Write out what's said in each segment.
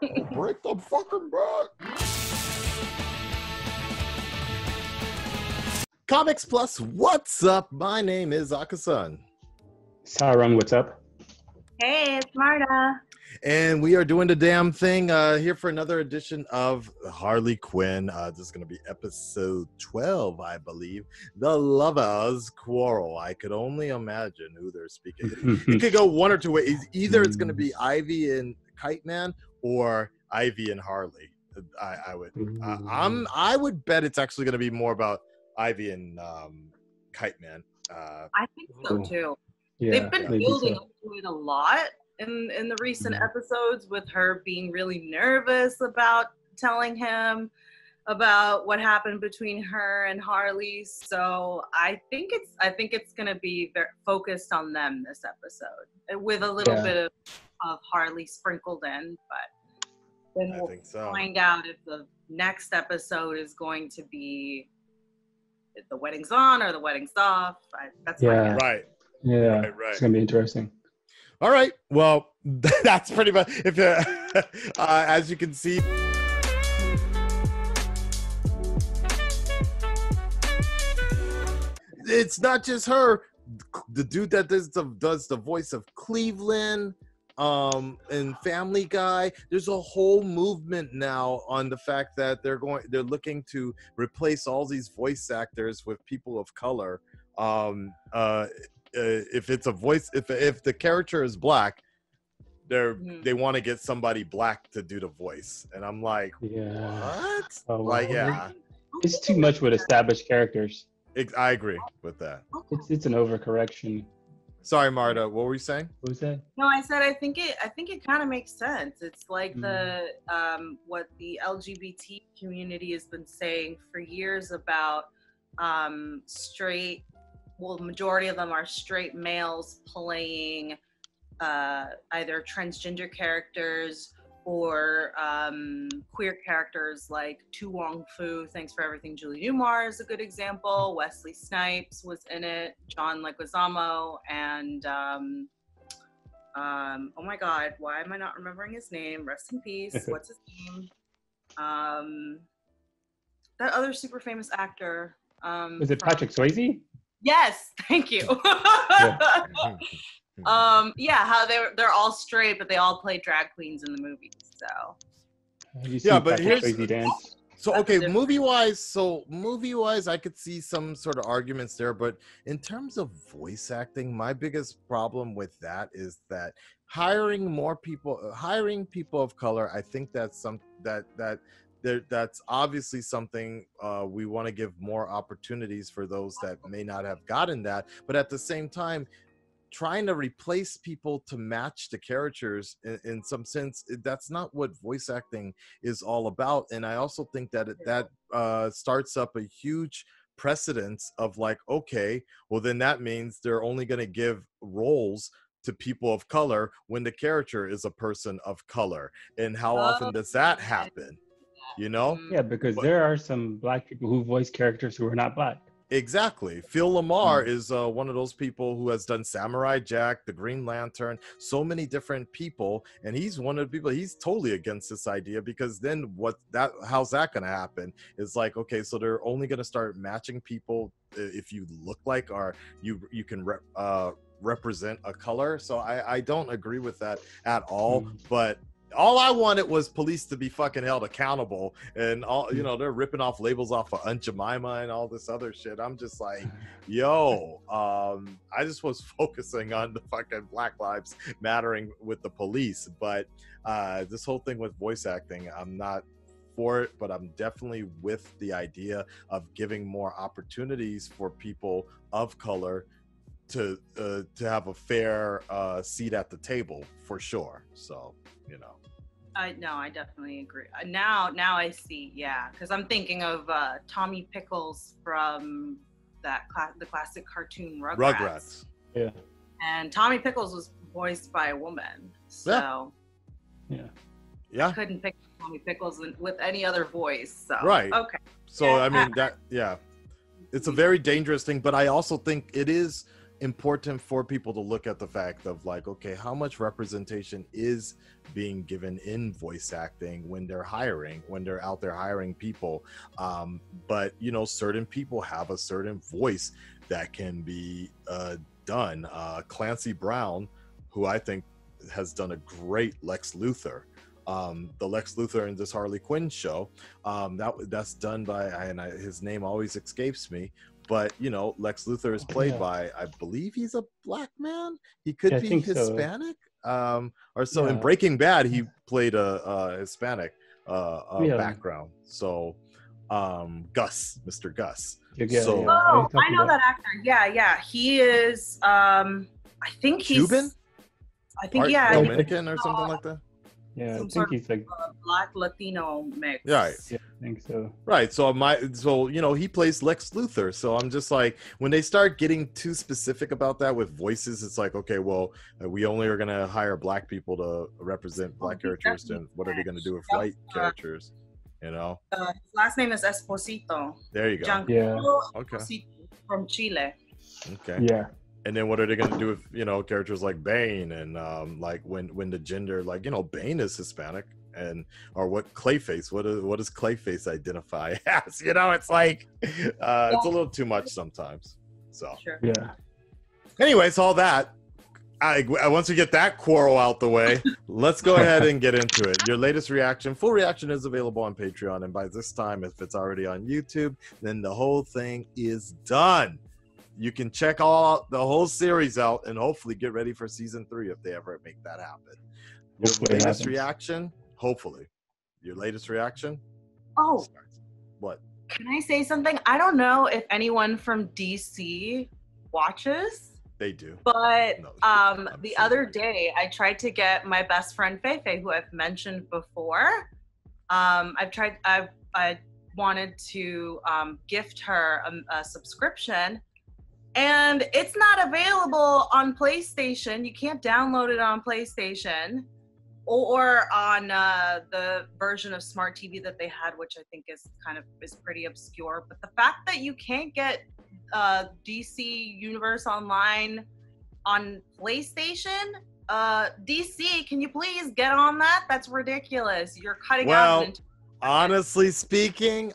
Oh, break the fucking back. Comics Plus, what's up? My name is Akasan. Sarang, what's up? Hey, it's Marta. And we are doing the damn thing here for another edition of Harley Quinn. This is going to be episode 12, I believe. The Lovers' Quarrel. I could only imagine who they're speaking. It could go one or two ways. Either it's going to be Ivy and Kite Man or Ivy and Harley. I would bet it's actually going to be more about Ivy and Kite Man. I think so too. Yeah, they've been building up to it a lot in the recent episodes, with her being really nervous about telling him about what happened between her and Harley. So I think it's gonna be very focused on them this episode, with a little bit of Harley sprinkled in. But then we'll find out if the next episode is going to be if the wedding's on or the wedding's off. That's my guess. Right. Yeah, right. It's gonna be interesting. All right. Well, that's pretty much if as you can see. It's not just her. The dude that does the voice of Cleveland and Family Guy. There's a whole movement now on the fact that they're looking to replace all these voice actors with people of color. If it's a voice, if the character is black, they want to get somebody black to do the voice, and I'm like, what? Oh, like, it's too much with established characters. I agree with that. It's an overcorrection. Sorry, Marta, what were you saying? What was that? No, I said I think it kind of makes sense. It's like the what the LGBT community has been saying for years about straight. Well, the majority of them are straight males playing either transgender characters or queer characters, like Tu Wong Fu, Thanks for Everything, Julie Newmar is a good example. Wesley Snipes was in it, John Leguizamo, and oh my God, why am I not remembering his name? Rest in peace. What's his name? That other super famous actor. Was it Patrick Swayze? Yes, thank you. How they're all straight, but they all play drag queens in the movies. So But here's dance? So okay, movie wise, I could see some sort of arguments there, but in terms of voice acting, my biggest problem with that is that hiring people of color. I think that's that's obviously something we want to give more opportunities for those that may not have gotten that, but at the same time, trying to replace people to match the characters in some sense, that's not what voice acting is all about. And I also think that that starts up a huge precedence of like, okay, well then that means they're only going to give roles to people of color when the character is a person of color. And how often does that happen? You know? Yeah, because there are some black people who voice characters who are not black. Exactly. Phil Lamar is one of those people who has done Samurai Jack, the Green Lantern, so many different people, and he's one of the people. He's totally against this idea, because then how's that going to happen? It's like, okay, so they're only going to start matching people if you look like, or you can represent a color. So I don't agree with that at all. But all I wanted was police to be fucking held accountable, and all, they're ripping off labels off of Aunt Jemima and all this other shit. I'm just like, yo, I just was focusing on the fucking Black Lives Mattering with the police. But this whole thing with voice acting, I'm not for it, but I'm definitely with the idea of giving more opportunities for people of color to have a fair seat at the table, for sure. So, I definitely agree. Now I see, because I'm thinking of Tommy Pickles from the classic cartoon Rugrats. Yeah. And Tommy Pickles was voiced by a woman, so yeah. Couldn't pick Tommy Pickles with any other voice. So right. Okay. So I mean it's a very dangerous thing, but I also think it is important for people to look at the fact of like, okay, how much representation is being given in voice acting when they're out there hiring people. But you know, certain people have a certain voice that can be done. Clancy Brown, who I think has done a great Lex Luthor. The Lex Luthor in this Harley Quinn show, that's done by, his name always escapes me, but you know, Lex Luthor is played by, I believe he's a black man. He could be Hispanic, or so. In Breaking Bad, he played a Hispanic background. So, Mr. Gus. Oh, I know that actor. Yeah, he is. I think he's Cuban. I think Dominican or something like that. Yeah, I think he's like black Latino mix. Right. Yeah, I think so. Right. So you know, he plays Lex Luthor. So I'm just like, when they start getting too specific about that with voices, it's like, okay, well, we only are gonna hire black people to represent black characters, and what are they gonna do with white characters? You know. His last name is Esposito. There you go. Giancarlo Okay. Esposito from Chile. Okay. Yeah. And then what are they going to do with, you know, characters like Bane and like when the gender, like, you know, Bane is Hispanic, and or what Clayface, what does Clayface identify as? You know, it's like it's a little too much sometimes. So yeah. Anyways, all that. Once we get that quarrel out the way, let's go ahead and get into it. Your latest reaction, full reaction, is available on Patreon, and by this time, if it's already on YouTube, then the whole thing is done. You can check the whole series out and hopefully get ready for season 3 if they ever make that happen. Your latest reaction, hopefully. Your latest reaction? Oh. What? Can I say something? I don't know if anyone from DC watches. They do. But the other day, I tried to get my best friend Feifei, who I've mentioned before. I wanted to gift her a subscription. And it's not available on PlayStation. You can't download it on PlayStation or on the version of Smart TV that they had, which I think is pretty obscure. But the fact that you can't get DC Universe Online on PlayStation, DC, can you please get on that? That's ridiculous. You're cutting out. Honestly speaking.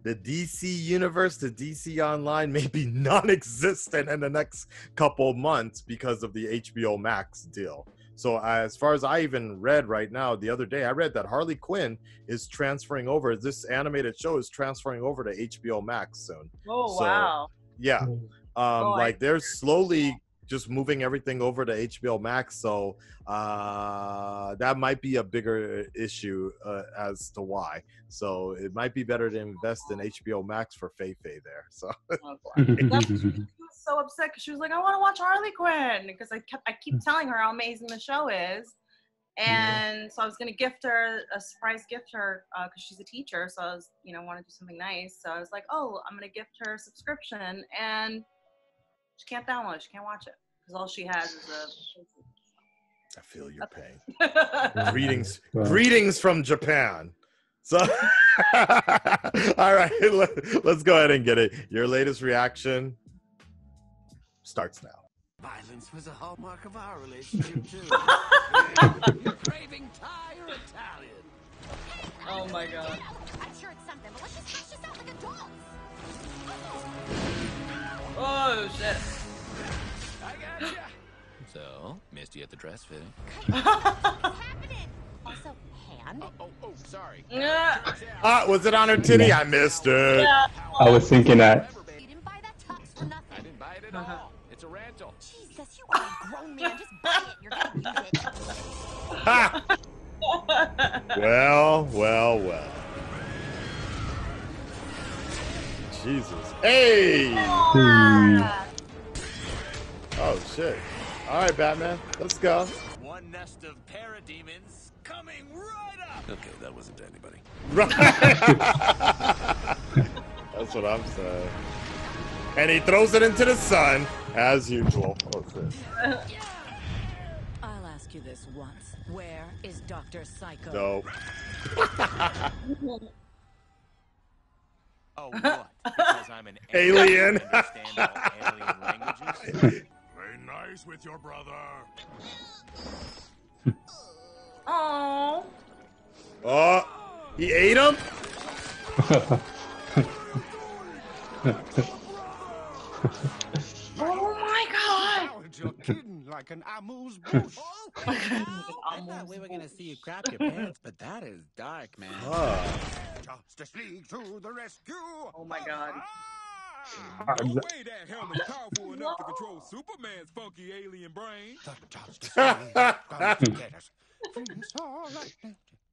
The DC Universe, the DC Online may be non-existent in the next couple months because of the HBO Max deal. So as far as I even read right now, the other day, I read that Harley Quinn is transferring over. This animated show is transferring over to HBO Max soon. Oh, wow. Yeah. Like they're slowly just moving everything over to HBO Max. So that might be a bigger issue as to why. So it might be better to invest in HBO Max for Feifei there. So she was so upset because she was like, I want to watch Harley Quinn, because I keep telling her how amazing the show is. And so I was going to gift her a surprise gift her because she's a teacher. So I was, want to do something nice. So I was like, oh, I'm going to gift her a subscription, and she can't download it. She can't watch it because all she has is a. I feel your pain. Greetings from Japan. So, all right, let's go ahead and get it. Your latest reaction starts now. Violence was a hallmark of our relationship too. You're craving Thai or Italian? Oh my God. I'm sure it's something, but let's just hash this out like adults. Oh shit. I gotcha. So, missed you at the dress fitting. What's happening? Also, hand. Oh, sorry. Was it on her titty? I missed it. Yeah. I was thinking that. You didn't buy that tux for nothing. I didn't buy it at all. It's a rental. Jesus, you are a grown man. Just buy it. You're gonna use it. Ha! Well. Jesus. Hey! Oh, shit. All right, Batman. Let's go. One nest of parademons coming right up. Okay, that wasn't to anybody. Right. That's what I'm saying. And he throws it into the sun, as usual. Oh, shit. I'll ask you this once. Where is Dr. Psycho? Dope. Oh, what? Because because I'm an Alien. and understand all alien languages. Play nice with your brother. Oh. Oh, he ate him? Oh my god. You're kidding like an amuse bouche. I thought we were gonna see you crap your pants, but that is dark, man. Justice League to the rescue. Oh my god. No way that helmet's powerful enough to control Superman's funky alien brain. The Justice League comes to get us.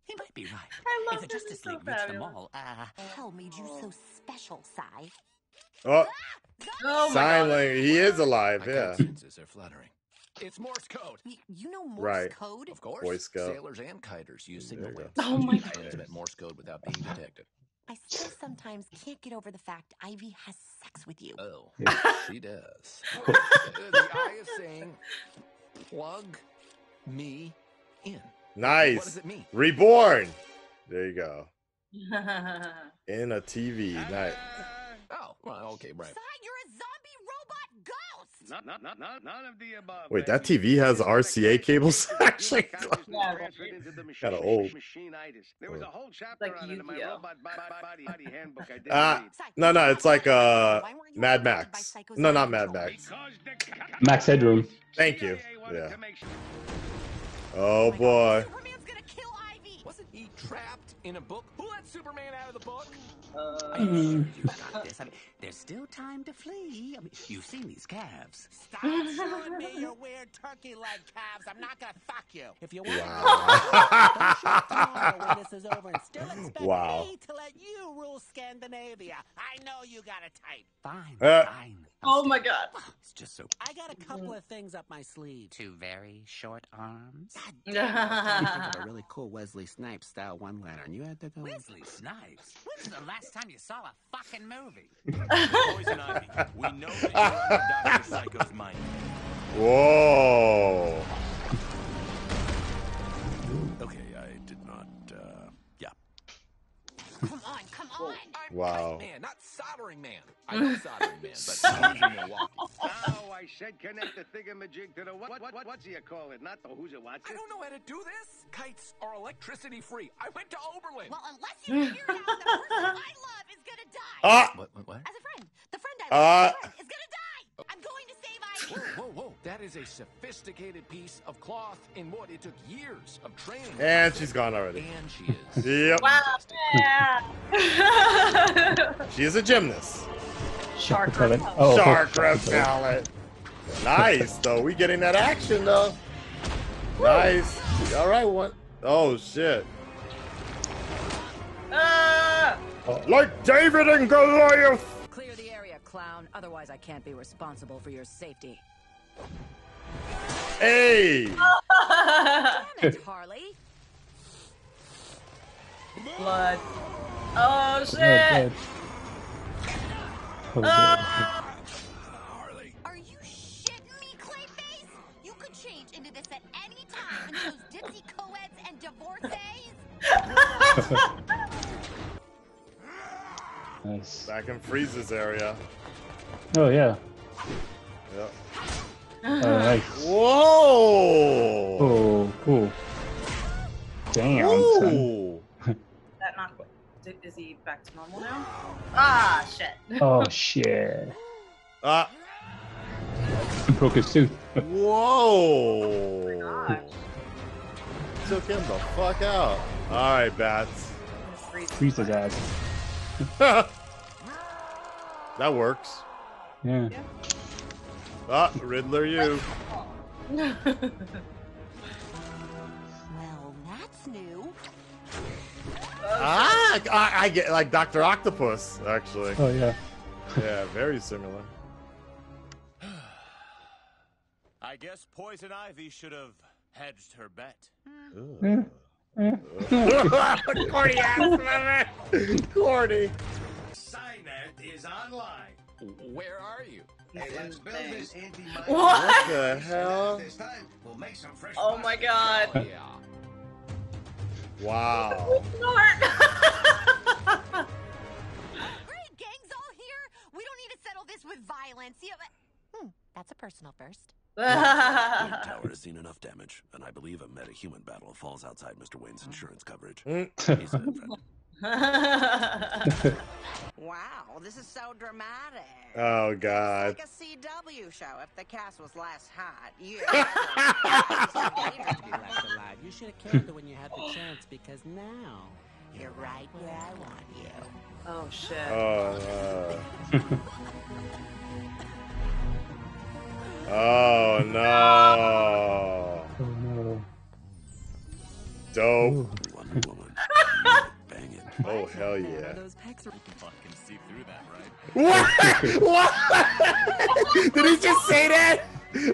He might be right. I love If the this, Justice it's so League reached them fabulous. all, hell made you so special, Sai. Oh, Oh my sign god. language. He is alive, My yeah. code senses are fluttering. It's Morse code. You know Morse Right. code? Of course. Boy Scout. Sailors and kiters use signal There you waves. Oh my to transmit Morse code without being detected. I still sometimes can't get over the fact Ivy has sex with you. Oh, Yeah. she does. The eye is saying, plug me in. What Nice. does it mean? Reborn. There you go. In a TV. Nice. Oh, well, okay, right. Sai, you're a zombie robot ghost! None of the above. Wait, that TV has RCA cables? Actually, Yeah, kind of old. There was a whole chapter Like on it in my Yu-Gi-Oh. robot body handbook I didn't Ah, read. no, it's like Why weren't you Mad abducted by Max. Psycho's No, not mind Mad control? Max. Max Headroom. Thank you. CIA wanted Yeah. to make sure- Oh my God, boy. Superman's gonna kill Ivy! Wasn't he trapped in a book? Who let Superman out of the book? You got this. I mean, there's still time to flee. I mean, you've seen these calves. Stop showing me your weird turkey leg calves. I'm not gonna fuck you. If you want Wow. don't show tomorrow when this is over and still expect Wow. me to let you rule Scandinavia. I know you got a type. Fine, Uh. fine. Oh my god. It's just so. I got a couple of things up my sleeve. Two very short arms. God Yeah. damn, I was trying to think of a really cool Wesley Snipes style one-liner, and you had to go. Wesley Snipes? When's the last time you saw a fucking movie? Poison Ivy, we know that you're under Dr. Psycho's mind. Whoa. Okay, I did not, yeah. Come on, come on! I'm Wow. Kite Man, not Soldering Man. I know Soldering Man, but he's in Milwaukee. Oh, I said connect the thingamajig to the what's you call it? Not the who's it, what's I it? don't know how to do this. Kites are electricity free. I went to Oberlin. Well, unless you figure it out, the person I love is gonna die! Ah. What? As a friend, the friend I love is gonna die! I'm going to save Ivy! Whoa. That is a sophisticated piece of cloth in wood. It took years of training. And she's gone already. And she is. Yep. Wow. Yeah. She is a gymnast. Shark repellent. repellent. Oh, Shark repellent. repellent. Nice though. We getting that action though. Nice. All right, one. Oh shit. Like David and Goliath. Clear the area, clown. Otherwise, I can't be responsible for your safety. Hey. Damn it, Harley. Blood. Oh Oh, shit. God. Oh, God. Are you shitting me, Clayface? You could change into this at any time into those ditzy co-eds and divorcees? Nice. Back in Freeze's area. Oh, yeah. Yep. Oh, nice. Whoa. Oh, cool. Damn, son. Ooh. That not quite. Is he back to normal now? Ah, shit. Oh, shit. Ah. He broke his tooth. Whoa. Gosh. Took him the fuck out. All right, Bats. Freeze his ass. That works. Yeah. Ah, Riddler, you. Well, that's new. Ah, I get like Dr. Octopus, actually. Oh, yeah. Yeah, very similar. I guess Poison Ivy should have hedged her bet. Yeah. Corny ass, Corny. Skynet is online. Where are you? Hey, let's build this anti-mind. What the hell? This time, we'll make some fresh Oh my god. Oh, yeah. Wow. Snort. Great, gang's all here. Valencia, but that's a personal first. The tower has seen enough damage, and I believe a meta-human battle falls outside Mr. Wayne's insurance coverage. He said, friend. Wow, this is so dramatic. Oh God. It's like a CW show if the cast was less hot. You You should have killed her when you had the chance, because now you're right where I want you. Oh shit. Oh no. Oh no. Dope. Wonder Woman. Bang it. Oh hell yeah. those pecs are Fucking see through that, right? What? Did he just say that?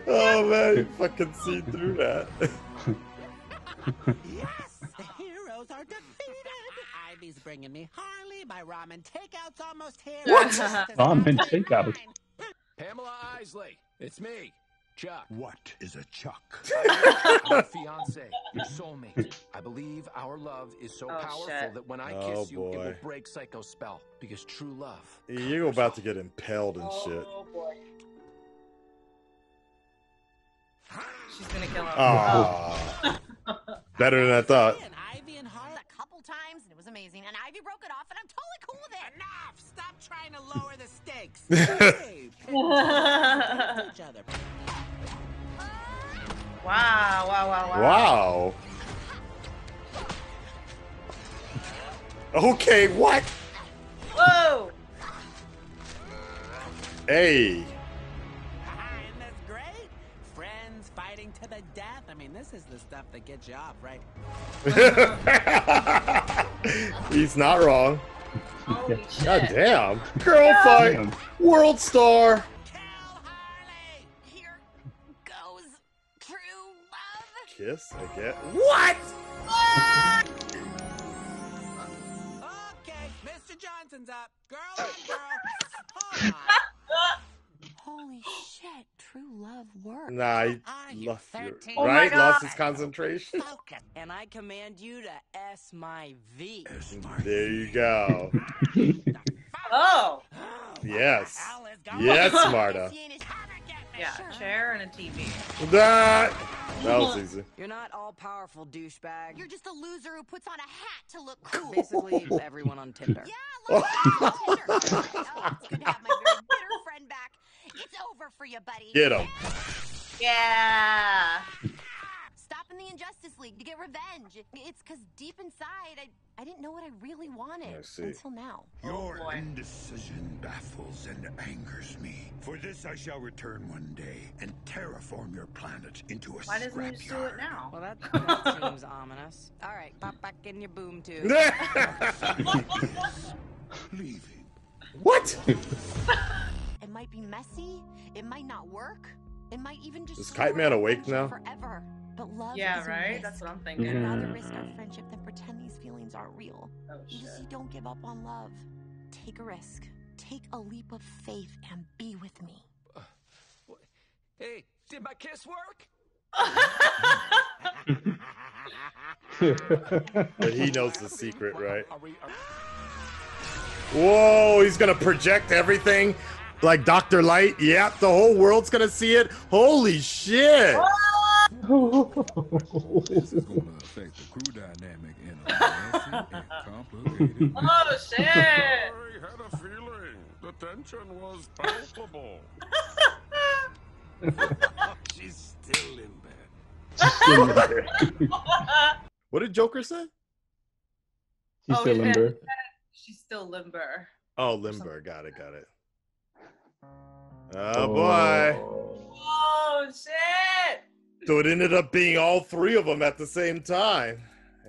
Oh man, you fucking see through that. Yes, the heroes are defeated. Ivy's bringing me Harley. My ramen takeout's almost here. What? Ramen takeout. Pamela Isley, it's me, Chuck. What is a Chuck? Your fiance, your soulmate. I believe our love is so powerful shit. that when I Oh, kiss you, it will boy. break Psycho's spell. Because true love. You're about to get impaled and shit. Oh boy. She's gonna kill him. Oh. Better than I thought. Ivy and Harley. A couple times, and it was amazing. And Ivy broke it off, and I'm totally cool with it. Enough! Stop trying to lower the stakes. Hey, each other. Wow. Wow. Okay, what? Whoa! Hey. Isn't this great? Friends fighting to the death. I mean, this is the stuff that gets you off, right? He's not wrong. Holy shit. God damn. Girl fight. Damn. World star. Kill Harley! Here goes true love. Kiss again. What? Okay, Mr. Johnson's up. Girl on girl. Hold on. Holy shit, true love works. Nah, he Are you lost, 13? Oh my right? Lost God. his concentration. Focus. And I command you to S my V. There you go. Oh! Yes. Hell is going Yes, on? Marta. Yeah, chair and a TV. That was easy. You're not all powerful, douchebag. You're just a loser who puts on a hat to look cool. Basically everyone on Tinder. Yeah, like that. Tinder. Oh, it's good to have my very bitter friend back. It's over for you, buddy. Get him. Yeah. Stopping the Injustice League to get revenge. It's because deep inside, I didn't know what I really wanted I see. until now. Your boy. indecision baffles and angers me. For this I shall return one day and terraform your planet into a Why doesn't he just do it scrapyard. now? Well, that seems ominous. All right, pop back in your boom tube. Leaving. What? It might be messy. It might not work. It might even just Is Kite Man awake now? forever. But love Yeah, is a right? risk. That's what I'm I'd thinking. rather Yeah. risk our friendship than pretend these feelings aren't real. Oh You just shit. don't give up on love. Take a risk. Take a leap of faith and be with me. Hey, did my kiss work? But he knows the secret, right? Whoa, he's gonna project everything like Dr. Light. Yep, the whole world's gonna see it. Holy shit! This is gonna affect the crew dynamic in a messy and complicated way. Oh shit! I had a feeling the tension was palpable. She's still in bed. What did Joker say? She's Oh, still yeah. limber. She's still limber. Oh, Limber. Got it. Oh boy. Oh shit! So it ended up being all three of them at the same time.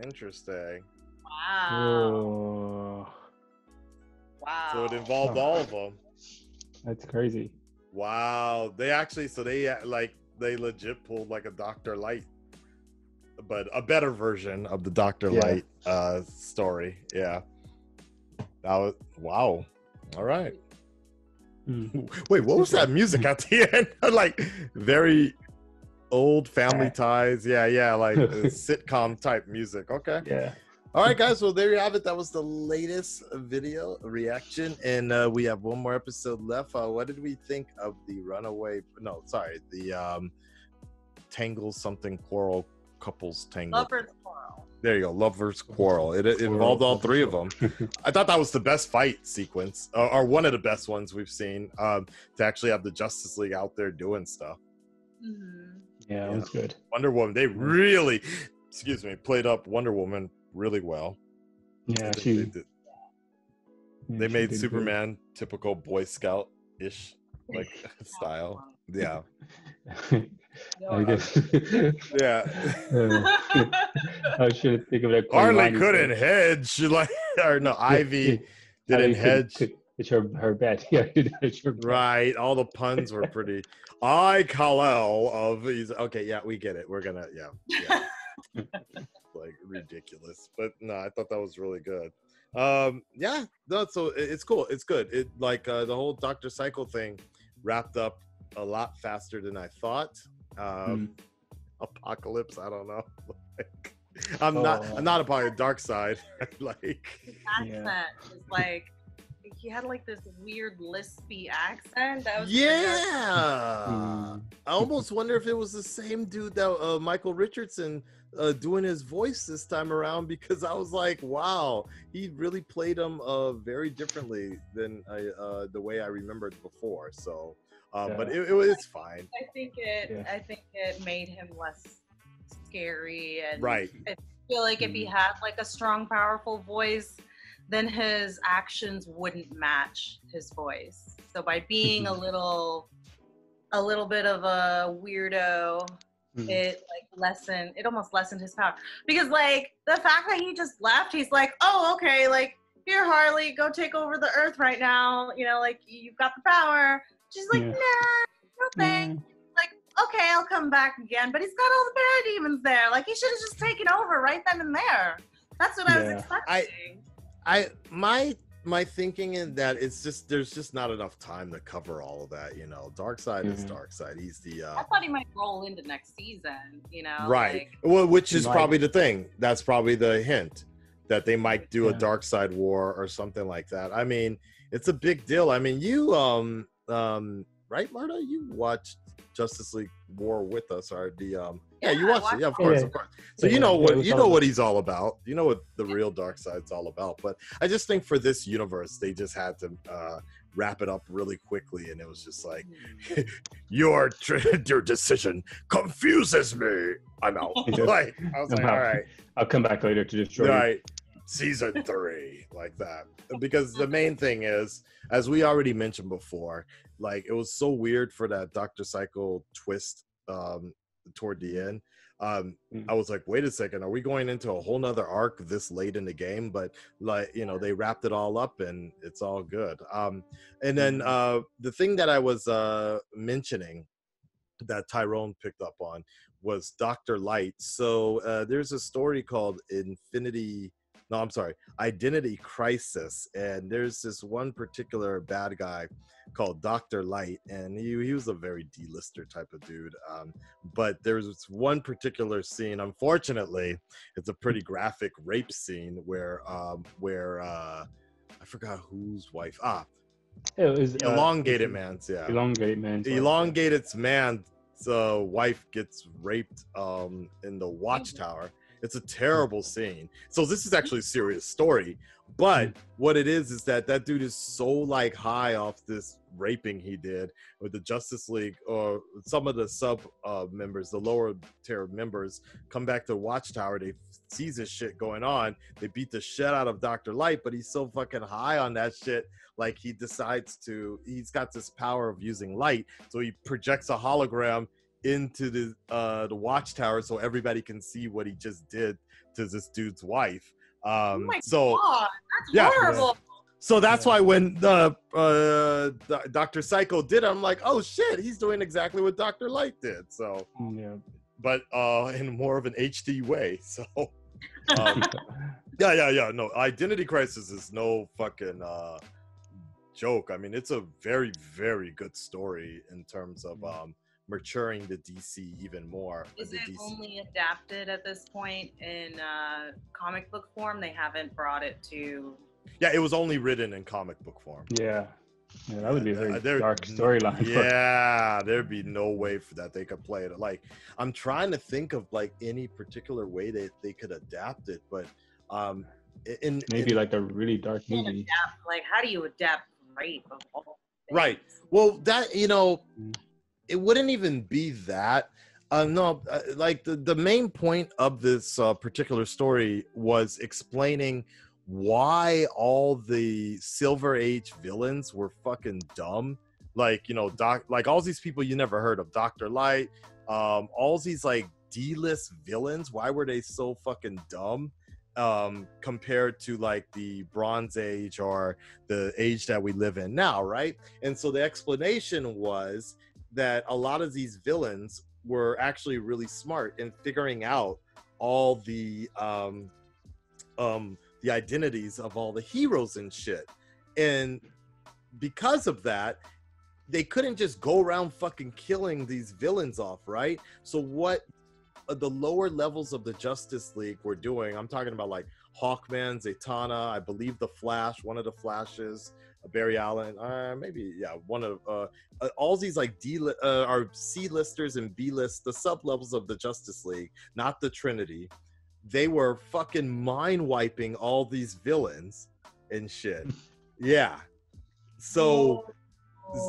Interesting. Wow. Oh, Wow. So it involved all of them. that's crazy. Wow. They legit pulled like a Dr. Light, but a better version of the Dr. Yeah. Light story. Yeah. That was wow. All right. Wait, what was that music at the end? Like very old Family Ties. Yeah, like sitcom type music. Okay. Yeah. All right, guys. Well, there you have it. That was the latest video reaction, and we have one more episode left. What did we think of the runaway? No, sorry, the tangle something quarrel couples tangle. Lovers quarrel. There you go, lovers quarrel. It involved all three of them. I thought that was the best fight sequence, or one of the best ones we've seen. To actually have the Justice League out there doing stuff. Mm-hmm. Yeah, it was good. Wonder Woman. They really, played up Wonder Woman really well. Yeah, they made Superman typical Boy Scout-ish like style. Yeah. I guess. Yeah. I should think of it. Harley couldn't hedge, Ivy didn't hedge. It's her bet. Yeah, it's her bet. Right. All the puns were pretty. Kal-El of okay. Yeah, we get it. We're gonna yeah. Like ridiculous, but no, I thought that was really good. Yeah, no, so it's cool. It's good. It like the whole Dr. Cycle thing wrapped up a lot faster than I thought. Apocalypse, I don't know. I'm not a part of Dark Side. Like his accent is like he had like this weird lispy accent. That was I almost wonder if it was the same dude that Michael Richardson doing his voice this time around, because I was like, wow, he really played him very differently than the way I remembered before. So but it was fine. I think it made him less scary, and right. I feel like if he had like a strong, powerful voice, then his actions wouldn't match his voice. So by being a little bit of a weirdo, it almost lessened his power. Because like the fact that he just left, he's like, oh, okay, like here, Harley, go take over the Earth right now. You know, like you've got the power. She's like, nah, no thanks. Like, okay, I'll come back again. But he's got all the parademons there. Like he should have just taken over right then and there. That's what I was expecting. My thinking is that it's just there's just not enough time to cover all of that. You know, Darkseid is Darkseid. He's the. I thought he might roll into next season. You know, right? Well, which is probably the thing. That's probably the hint that they might do a Darkseid war or something like that. I mean, it's a big deal. I mean, you right, Marta? You watched Justice League War with us, or the you watched it. Yeah, of course. So you know what he's all about. You know what the real Darkseid's all about. But I just think for this universe, they just had to wrap it up really quickly, and it was just like your decision confuses me. I'm out. Like I was like, all right, I'll come back later to destroy you. Right, season 3, like that. Because the main thing is, as we already mentioned before, like it was so weird for that Dr. Cycle twist toward the end. I was like, wait a second, are we going into a whole nother arc this late in the game? But like, you know, they wrapped it all up and it's all good. And then the thing that I was mentioning that Tyrone picked up on was Dr. Light. So there's a story called Identity Crisis, and there's this one particular bad guy called Dr. Light, and he was a very D-lister type of dude, but there's this one particular scene, unfortunately it's a pretty graphic rape scene where I forgot whose wife it was Elongated Man's wife gets raped in the Watchtower. It's a terrible scene. So this is actually a serious story. But what it is that dude is so like high off this raping he did with the Justice League, or some of the sub members, the lower tier members, come back to Watchtower. They see this shit going on. They beat the shit out of Dr. Light, but he's so fucking high on that shit. Like he's got this power of using light. So he projects a hologram into the Watchtower so everybody can see what he just did to this dude's wife. Oh my God, that's horrible. So that's why when the Dr. Psycho did it, I'm like, oh shit, he's doing exactly what Dr. Light did. So but in more of an HD way. So no, Identity Crisis is no fucking joke. I mean, it's a very, very good story in terms of maturing the DC even more. Is the it DC. only adapted at this point in comic book form? They haven't brought it to. Yeah, it was only written in comic book form. Yeah, that would be a very There- dark storyline. Yeah, there'd be no way for that they could play it. Like, I'm trying to think of like any particular way that they could adapt it, but Maybe like a really dark Can't movie. adapt, like, how do you adapt rape of all things? right. Well, that it wouldn't even be that. No, like the main point of this particular story was explaining why all the Silver Age villains were fucking dumb. Like, like all these people you never heard of, Dr. Light, all these like D-list villains, why were they so fucking dumb compared to like the Bronze Age or the age that we live in now, right? And so the explanation was that a lot of these villains were actually really smart in figuring out all the identities of all the heroes and shit. And because of that, they couldn't just go around fucking killing these villains off, right? So what the lower levels of the Justice League were doing, I'm talking about like Hawkman, Zatanna, I believe the Flash, one of the Flashes, Barry Allen, one of all these like are C-listers and B-list, the sub-levels of the Justice League, not the Trinity. They were fucking mind-wiping all these villains and shit. Yeah. So,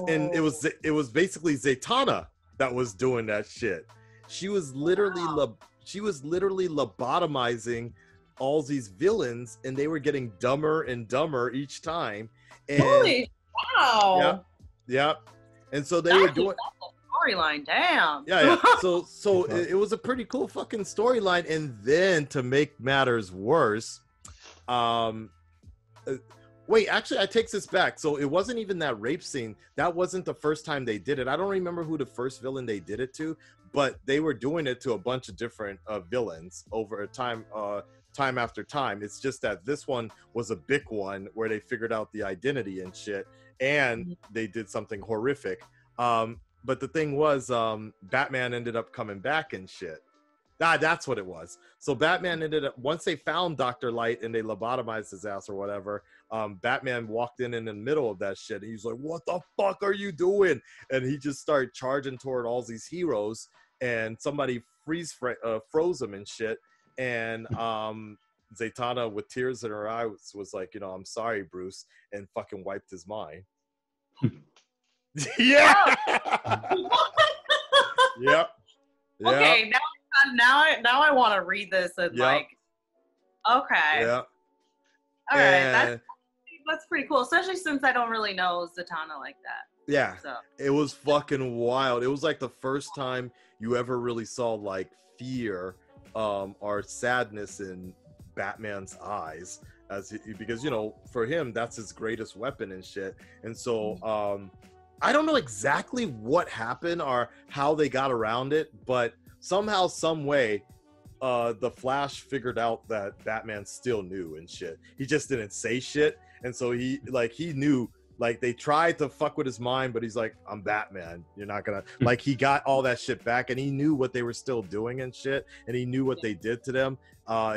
and it was basically Zatanna that was doing that shit. She was literally lobotomizing all these villains, and they were getting dumber and dumber each time. And, Holy wow! Yeah. And so they were doing storyline. Damn. Yeah. So it was a pretty cool fucking storyline. And then to make matters worse, wait, actually, I take this back. So it wasn't even that rape scene. That wasn't the first time they did it. I don't remember who the first villain they did it to, but they were doing it to a bunch of different villains over time after time. It's just that this one was a big one where they figured out the identity and shit, and they did something horrific. But the thing was, Batman ended up coming back and shit. That's what it was. So Batman ended up, once they found Dr. Light and they lobotomized his ass or whatever, Batman walked in the middle of that shit. He's like, what the fuck are you doing? And he just started charging toward all these heroes, and somebody froze him and shit. And Zatanna, with tears in her eyes, was like, I'm sorry, Bruce, and fucking wiped his mind. Yeah. Yep. Okay, now I want to read this and like. Okay. Yeah. All right, that's pretty cool, especially since I don't really know Zatanna like that. Yeah. So. It was fucking wild. It was like the first time you ever really saw like fear or sadness in Batman's eyes, because for him that's his greatest weapon and shit. And so I don't know exactly what happened or how they got around it, but somehow, some way, the Flash figured out that Batman still knew and shit. He just didn't say shit, and so he knew. Like, they tried to fuck with his mind, but he's like, I'm Batman. You're not gonna like. He got all that shit back, and he knew what they were still doing and shit, and he knew what they did to them.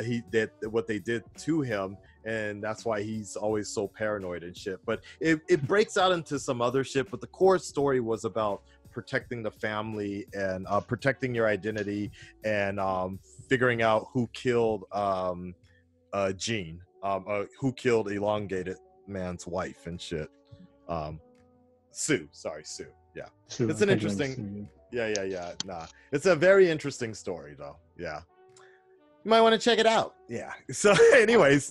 He did what they did to him, and that's why he's always so paranoid and shit. But it breaks out into some other shit. But the core story was about protecting the family and protecting your identity and figuring out who killed Jean, who killed Elongated Man's wife and shit. Sue. Yeah. Sue, it's an interesting. Yeah. Nah, it's a very interesting story though. Yeah. You might want to check it out. Yeah. So, anyways,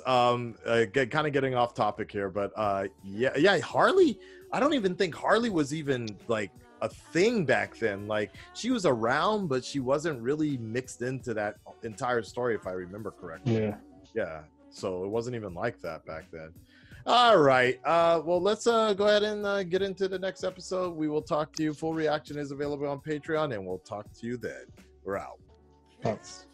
kind of getting off topic here, but yeah, Harley. I don't even think Harley was even like a thing back then. Like, she was around, but she wasn't really mixed into that entire story, if I remember correctly. Yeah. So it wasn't even like that back then. All right. Well, let's go ahead and get into the next episode. We will talk to you. Full reaction is available on Patreon, and we'll talk to you then. We're out. Thanks.